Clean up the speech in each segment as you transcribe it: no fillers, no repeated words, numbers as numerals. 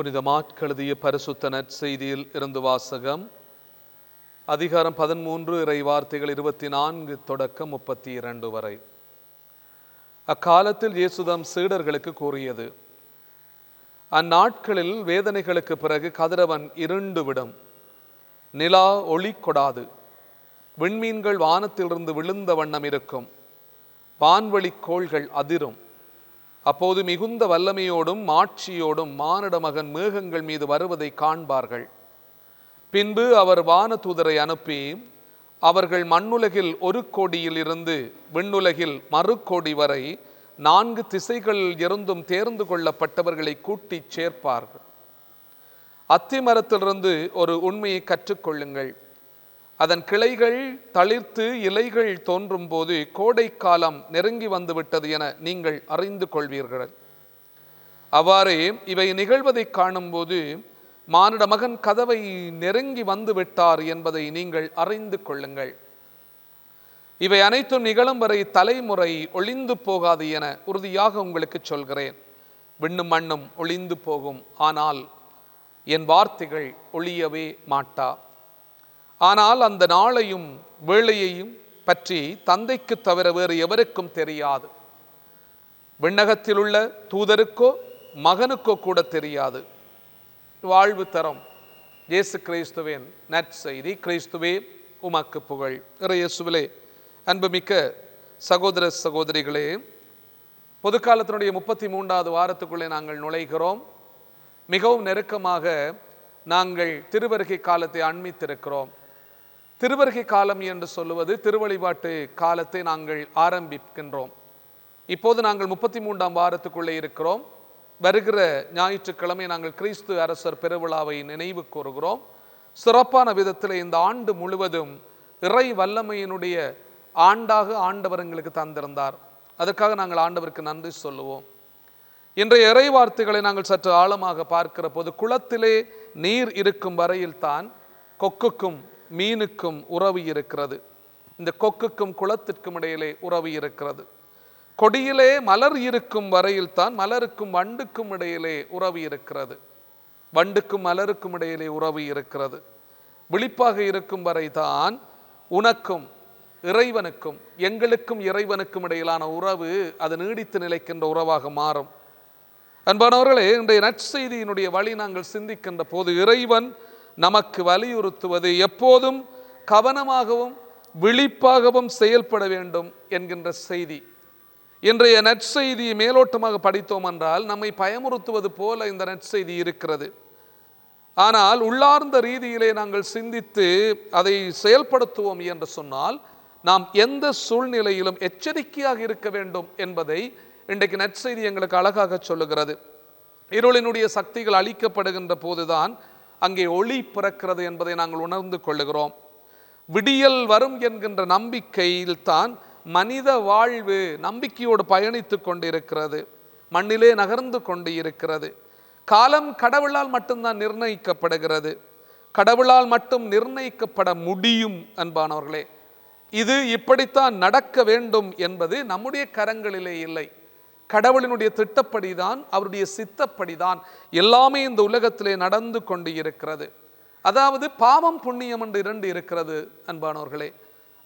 புனித மாற்கு எழுதிய பரிசுத்த நற்செய்தியில் இருந்து வாசகம். அதிகாரம் 13, இறை வார்த்தைகள் 24 தொடக்கம் 32 வரை. அக்காலத்தில் இயேசு தம் சீடர்களுக்கு கூறியது: அந்நாட்களில் வேதனைகளுக்கு பிறகு கதிரவன் இருண்டு விடும், நிலா ஒளி கொடாது, விண்மீன்கள் வானத்திலிருந்து விழுந்த வண்ணம் இருக்கும், வான்வெளி கோள்கள் அதிரும். அப்போது மிகுந்த வல்லமையோடும் மாட்சியோடும் மானிட மகன் மேகங்கள் மீது வருவதை காண்பார்கள். பின்பு அவர் வானதூதரை அனுப்பி அவர்கள் மண்ணுலகில் ஒரு கோடியில் இருந்து விண்ணுலகில் மறுகோடி வரை 4 திசைகளில் இருந்தும் தேர்ந்து கொள்ளப்பட்டவர்களை கூட்டிச் சேர்ப்பார்கள். அத்திமரத்திலிருந்து ஒரு உண்மையை கற்றுக்கொள்ளுங்கள். அதன் கிளைகள் தளிர்த்து இலைகள் தோன்றும் போது கோடை காலம் நெருங்கி வந்துவிட்டது என நீங்கள் அறிந்து கொள்வீர்கள். அவ்வாறே இவை நிகழ்வதை காணும்போது மானிட மகன் கதவை நெருங்கி வந்து விட்டார் என்பதை நீங்கள் அறிந்து கொள்ளுங்கள். இவை அனைத்தும் நிகழும் வரை தலைமுறை ஒளிந்து போகாது என உறுதியாக உங்களுக்கு சொல்கிறேன். விண்ணும் மண்ணும் ஒளிந்து போகும், ஆனால் என் வார்த்தைகள் ஒளியவே மாட்டா. ஆனால் அந்த நாளையும் வேளையையும் பற்றி தந்தைக்கு தவிர வேறு எவருக்கும் தெரியாது. விண்ணகத்தில் உள்ள தூதருக்கோ மகனுக்கோ கூட தெரியாது. வாழ்வு தரும் இயேசு கிறிஸ்துவின் நற்செய்தி. கிறிஸ்துவே உமக்கு புகழ். இயேசுவிலே அன்புமிக்க சகோதர சகோதரிகளே, பொதுக்காலத்தினுடைய 33வது வாரத்துக்குள்ளே நாங்கள் நுழைகிறோம். மிகவும் நெருக்கமாக நாங்கள் திருவருகை காலத்தை அண்மித்திருக்கிறோம். திருவருகை காலம் என்று சொல்லுவது திருவழிபாட்டு காலத்தை நாங்கள் ஆரம்பிக்கின்றோம். இப்போது நாங்கள் 33ஆம் வாரத்துக்குள்ளே இருக்கிறோம். வருகிற ஞாயிற்றுக்கிழமை நாங்கள் கிறிஸ்து அரசர் பெருவிழாவை நினைவு கூறுகிறோம். சிறப்பான விதத்தில் இந்த ஆண்டு முழுவதும் இறை வல்லமையினுடைய ஆண்டாக ஆண்டவர் எங்களுக்கு தந்திருந்தார். அதற்காக நாங்கள் ஆண்டவருக்கு நன்றி சொல்லுவோம். இன்றைய இறை வார்த்தைகளை நாங்கள் சற்று ஆழமாக பார்க்கிற போது, குளத்திலே நீர் இருக்கும் வரையில் தான் கொக்குக்கும் மீனுக்கும் உறவு இருக்கிறது. இந்த கொக்குக்கும் குளத்திற்கும் இடையிலே உறவு இருக்கிறது. கொடியிலே மலர் இருக்கும் வரையில் தான் மலருக்கும் வண்டுக்கும் இடையிலே உறவு இருக்கிறது. வண்டுக்கும் மலருக்கும் இடையிலே உறவு இருக்கிறது. விழிப்பாக இருக்கும் வரை தான் உனக்கும் இறைவனுக்கும் எங்களுக்கும் இறைவனுக்கும் இடையிலான உறவு அது நீடித்து நிலைக்கின்ற உறவாக மாறும். அன்பானவர்களே, இன்றைய நற்செய்தியினுடைய வழி நாங்கள் சிந்திக்கின்ற போது இறைவன் நமக்கு வலியுறுத்துவது எப்போதும் கவனமாகவும் விழிப்பாகவும் செயல்பட வேண்டும் என்கின்ற செய்தி. இன்றைய நற்செய்தியை மேலோட்டமாக படித்தோம் என்றால் நம்மை பயமுறுத்துவது போல இந்த நற்செய்தி இருக்கிறது. ஆனால் உள்ளார்ந்த ரீதியிலே நாங்கள் சிந்தித்து அதை செயல்படுத்துவோம் என்று சொன்னால் நாம் எந்த சூழ்நிலையிலும் எச்சரிக்கையாக இருக்க வேண்டும் என்பதை இன்றைக்கு நற்செய்தி எங்களுக்கு அழகாக சொல்லுகிறது. இருளினுடைய சக்திகள் அழிக்கப்படுகின்ற போதுதான் அங்கே ஒளி பிறக்கிறது என்பதை நாங்கள் உணர்ந்து கொள்ளுகிறோம். விடியல் வரும் என்கின்ற நம்பிக்கையில் தான் மனித வாழ்வு நம்பிக்கையோடு பயணித்து கொண்டிருக்கிறது, மண்ணிலே நகர்ந்து கொண்டு இருக்கிறது. காலம் கடவுளால் மட்டும்தான் நிர்ணயிக்கப்படுகிறது, கடவுளால் மட்டும் நிர்ணயிக்கப்பட முடியும். அன்பானவர்களே, இது இப்படித்தான் நடக்க வேண்டும் என்பது நம்முடைய கரங்களிலே இல்லை. கடவுளினுடைய திட்டப்படிதான், அவருடைய சித்தப்படிதான் எல்லாமே இந்த உலகத்திலே நடந்து கொண்டு இருக்கிறது. அதாவது பாவம் புண்ணியம் என்று 2 இருக்கிறது. அன்பானவர்களே,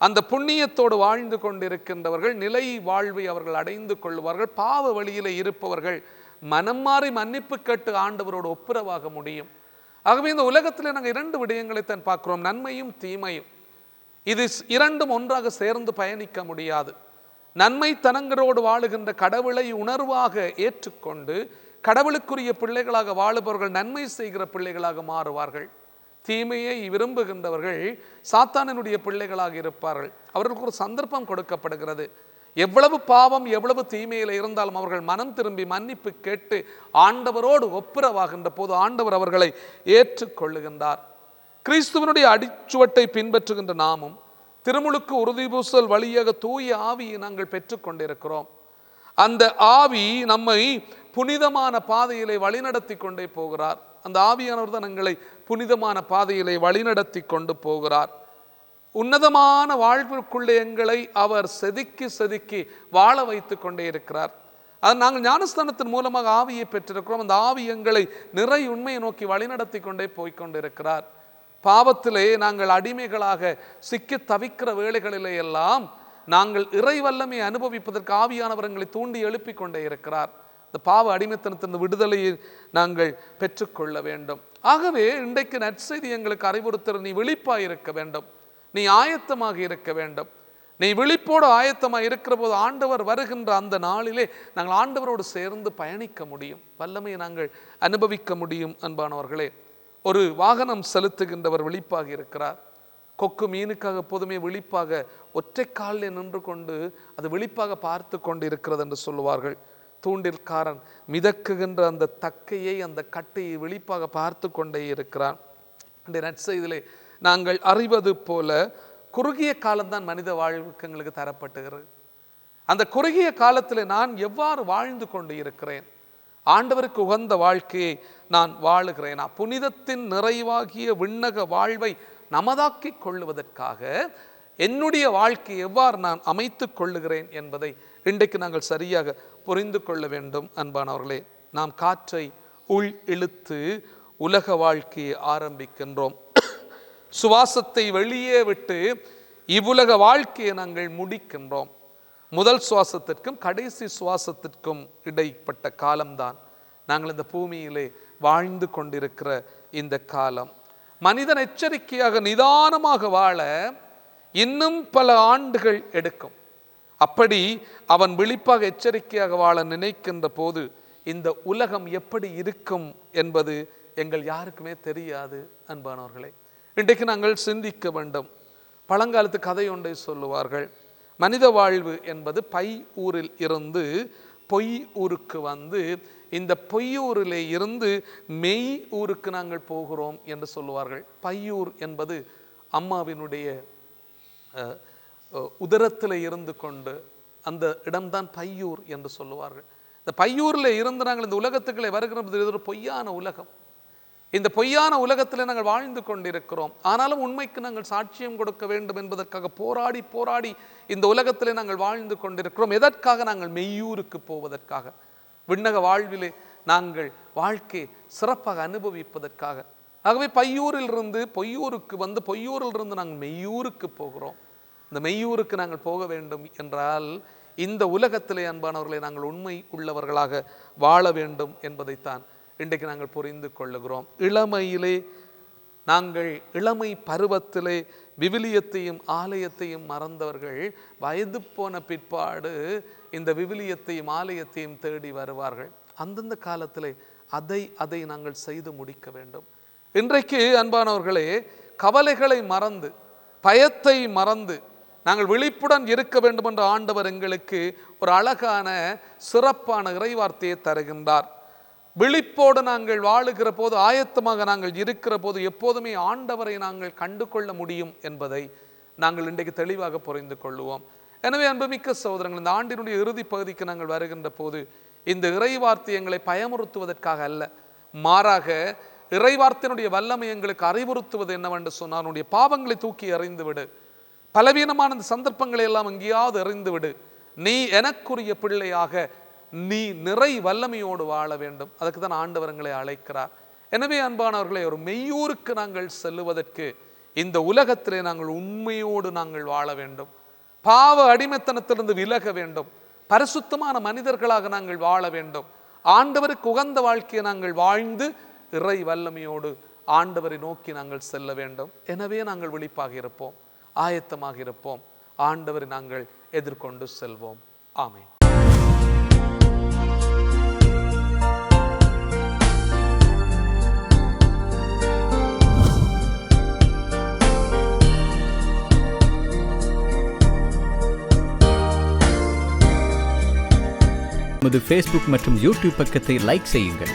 அந்த புண்ணியத்தோடு வாழ்ந்து கொண்டிருக்கின்றவர்கள் நிலை வாழ்வை அவர்கள் அடைந்து கொள்வார்கள். பாவ வழியிலே இருப்பவர்கள் மனம் மாறி மன்னிப்பு கேட்டு ஆண்டவரோடு ஒப்புரவாக முடியும். ஆகவே இந்த உலகத்திலே நாங்கள் 2 விடயங்களைத்தான் பார்க்கிறோம், நன்மையும் தீமையும். இது 2ம் ஒன்றாக சேர்ந்து பயணிக்க முடியாது. நன்மை தனங்களோடு வாழுகின்ற கடவுளை உணர்வாக ஏற்றுக்கொண்டு கடவுளுக்குரிய பிள்ளைகளாக வாழுபவர்கள் நன்மை செய்கிற பிள்ளைகளாக மாறுவார்கள். தீமையை விரும்புகின்றவர்கள் சாத்தானினுடைய பிள்ளைகளாக இருப்பார்கள். அவர்களுக்கு ஒரு சந்தர்ப்பம் கொடுக்கப்படுகிறது. எவ்வளவு பாவம் எவ்வளவு தீமையில் இருந்தாலும் அவர்கள் மனம் திரும்பி மன்னிப்பு கேட்டு ஆண்டவரோடு ஒப்புரவாகின்ற போது ஆண்டவர் அவர்களை ஏற்றுக்கொள்ளுகின்றார். கிறிஸ்துவனுடைய அடிச்சுவட்டை பின்பற்றுகின்ற நாமும் திருமுழுக்கு உறுதிபூசல் வழியாக தூய ஆவியை நாங்கள் பெற்றுக்கொண்டிருக்கிறோம். அந்த ஆவி நம்மை புனிதமான பாதையிலே வழிநடத்தி கொண்டே போகிறார். அந்த ஆவியானவர் தான் எங்களை புனிதமான பாதையிலே வழிநடத்தி கொண்டு போகிறார். உன்னதமான வாழ்விற்குள்ளே எங்களை அவர் செதுக்கி செதுக்கி வாழ வைத்து கொண்டே இருக்கிறார். அது நாங்கள் ஞானஸ்தானத்தின் மூலமாக ஆவியை பெற்றிருக்கிறோம். அந்த ஆவி எங்களை நிறை உண்மையை நோக்கி வழிநடத்தி கொண்டே போய்கொண்டிருக்கிறார். பாவத்திலே நாங்கள் அடிமைகளாக சிக்கி தவிக்கிற வேளைகளிலே எல்லாம் நாங்கள் இறை வல்லமை அனுபவிப்பதற்கு ஆவியானவர் எங்களை தூண்டி எழுப்பி கொண்டே இருக்கிறார். இந்த பாவ அடிமைத்தனத்தின் விடுதலையை நாங்கள் பெற்றுக்கொள்ள வேண்டும். ஆகவே இன்றைக்கு நற்செய்தி எங்களுக்கு அறிவுறுத்தல், நீ விழிப்பாக இருக்க வேண்டும், நீ ஆயத்தமாக இருக்க வேண்டும். நீ விழிப்போடு ஆயத்தமாக இருக்கிற போது ஆண்டவர் வருகின்ற அந்த நாளிலே நாங்கள் ஆண்டவரோடு சேர்ந்து பயணிக்க முடியும், வல்லமையை நாங்கள் அனுபவிக்க முடியும். அன்பானவர்களே, ஒரு வாகனம் செலுத்துகின்றவர் விழிப்பாக இருக்கிறார். கொக்கு மீனுக்காக எப்போதுமே விழிப்பாக ஒற்றை காலில் நின்று கொண்டு அது விழிப்பாக பார்த்து கொண்டு இருக்கிறது என்று சொல்லுவார்கள். தூண்டில்காரன் மிதக்குகின்ற அந்த தக்கையை, அந்த கட்டையை விழிப்பாக பார்த்து கொண்டே இருக்கிறான். இந்த நற்செய்தியிலே நாங்கள் அறிவது போல குறுகிய காலம்தான் மனித வாழ்வுக்கு எங்களுக்கு தரப்பட்டுகிறது. அந்த குறுகிய காலத்தில் நான் எவ்வாறு வாழ்ந்து கொண்டு இருக்கிறேன், ஆண்டவருக்கு உகந்த வாழ்க்கையை நான் வாழுகிறேனா, புனிதத்தின் நிறைவாகிய விண்ணக வாழ்வை நமதாக்கி கொள்ளுவதற்காக என்னுடைய வாழ்க்கையை எவ்வாறு நான் அமைத்து கொள்ளுகிறேன் என்பதை இன்றைக்கு நாங்கள் சரியாக புரிந்து கொள்ள வேண்டும். அன்பானவர்களே, நாம் காற்றை உள் இழுத்து உலக வாழ்க்கையை ஆரம்பிக்கின்றோம். சுவாசத்தை வெளியே விட்டு இவ்வுலக வாழ்க்கையை நாங்கள் முடிக்கின்றோம். முதல் சுவாசத்திற்கும் கடைசி சுவாசத்திற்கும் இடைப்பட்ட காலம்தான் நாங்கள் இந்த பூமியிலே வாழ்ந்து கொண்டிருக்கிற இந்த காலம். மனிதன் எச்சரிக்கையாக நிதானமாக வாழ இன்னும் பல ஆண்டுகள் எடுக்கும். அப்படி அவன் விழிப்பாக எச்சரிக்கையாக வாழ நினைக்கின்ற போது இந்த உலகம் எப்படி இருக்கும் என்பது எங்கள் யாருக்குமே தெரியாது. அன்பானவர்களே, இன்றைக்கு நாங்கள் சிந்திக்க வேண்டும். பழங்காலத்து கதை ஒன்றை சொல்லுவார்கள். மனித வாழ்வு என்பது பை ஊரில் இருந்து பொய் ஊருக்கு வந்து இந்த பொய்யூரிலே இருந்து மெய் ஊருக்கு நாங்கள் போகிறோம் என்று சொல்லுவார்கள். பையூர் என்பது அம்மாவினுடைய உதரத்தில் இருந்து கொண்டு அந்த இடம்தான் பையூர் என்று சொல்லுவார்கள். இந்த பையூரில் இருந்து நாங்கள் இந்த உலகத்துக்களை வருகிற இது ஒரு பொய்யான உலகம். இந்த பொய்யான உலகத்தில் நாங்கள் வாழ்ந்து கொண்டிருக்கிறோம். ஆனாலும் உண்மைக்கு நாங்கள் சாட்சியம் கொடுக்க வேண்டும் என்பதற்காக போராடி போராடி இந்த உலகத்தில் நாங்கள் வாழ்ந்து கொண்டிருக்கிறோம். எதற்காக? நாங்கள் மெய்யூருக்கு போவதற்காக, விண்ணக வாழ்விலே நாங்கள் வாழ்க்கை சிறப்பாக அனுபவிப்பதற்காக. ஆகவே பையூரில் இருந்து பொய்யூருக்கு வந்து பொய்யூரில் இருந்து நாங்கள் மெய்யூருக்கு போகிறோம். இந்த மெய்யூருக்கு நாங்கள் போக வேண்டும் என்றால் இந்த உலகத்திலே அன்பானவர்களை நாங்கள் உண்மை உள்ளவர்களாக வாழ வேண்டும் என்பதைத்தான் இன்றைக்கு நாங்கள் புரிந்து கொள்ளுகிறோம். இளமையிலே நாங்கள் இளமை பருவத்திலே விவிலியத்தையும் ஆலயத்தையும் மறந்தவர்கள் வயது போன பிற்பாடு இந்த விவிலியத்தையும் ஆலயத்தையும் தேடி வருவார்கள். அந்தந்த காலத்திலே அதை நாங்கள் செய்து முடிக்க வேண்டும். இன்றைக்கு அன்பானவர்களே, கவலைகளை மறந்து பயத்தை மறந்து நாங்கள் விழிப்புடன் இருக்க வேண்டும் என்ற ஆண்டவர் எங்களுக்கு ஒரு அழகான சிறப்பான இறைவார்த்தையை தருகின்றார். விழிப்போடு நாங்கள் வாழுகிற போது, ஆயத்தமாக நாங்கள் இருக்கிற போது எப்போதுமே ஆண்டவரை நாங்கள் கண்டு கொள்ள முடியும் என்பதை நாங்கள் இன்றைக்கு தெளிவாக புரிந்து கொள்ளுவோம். எனவே அன்புமிக்க சகோதரங்கள், இந்த ஆண்டினுடைய இறுதி பகுதிக்கு நாங்கள் வருகின்ற போது இந்த இறைவார்த்தை எங்களை பயமுறுத்துவதற்காக அல்ல, மாறாக இறைவார்த்தையினுடைய வல்லமை எங்களுக்கு அறிவுறுத்துவது என்னவென்று சொன்னால், உன்னுடைய பாவங்களை தூக்கி எறிந்து விடு, பலவீனமான இந்த சந்தர்ப்பங்களை எல்லாம் எங்கேயாவது எறிந்து விடு, நீ எனக்குரிய பிள்ளையாக நீ நிறை வல்லமையோடு வாழ வேண்டும். அதுக்கு தான் ஆண்டவர் எங்களை அழைக்கிறார். எனவே அன்பானவர்களை, ஒரு மெய்யூருக்கு நாங்கள் செல்லுவதற்கு இந்த உலகத்திலே நாங்கள் உண்மையோடு நாங்கள் வாழ வேண்டும். பாவ அடிமைத்தனத்திலிருந்து விலக வேண்டும். பரிசுத்தமான மனிதர்களாக நாங்கள் வாழ வேண்டும். ஆண்டவருக்கு உகந்த வாழ்க்கையை நாங்கள் வாழ்ந்து இறை வல்லமையோடு ஆண்டவரை நோக்கி நாங்கள் செல்ல வேண்டும். எனவே நாங்கள் விழிப்பாக இருப்போம், ஆயத்தமாக இருப்போம், ஆண்டவரை நாங்கள் எதிர்கொண்டு செல்வோம். ஆமென். நமது ஃபேஸ்புக் மற்றும் யூடியூப் பக்கத்தை லைக் செய்யுங்கள்.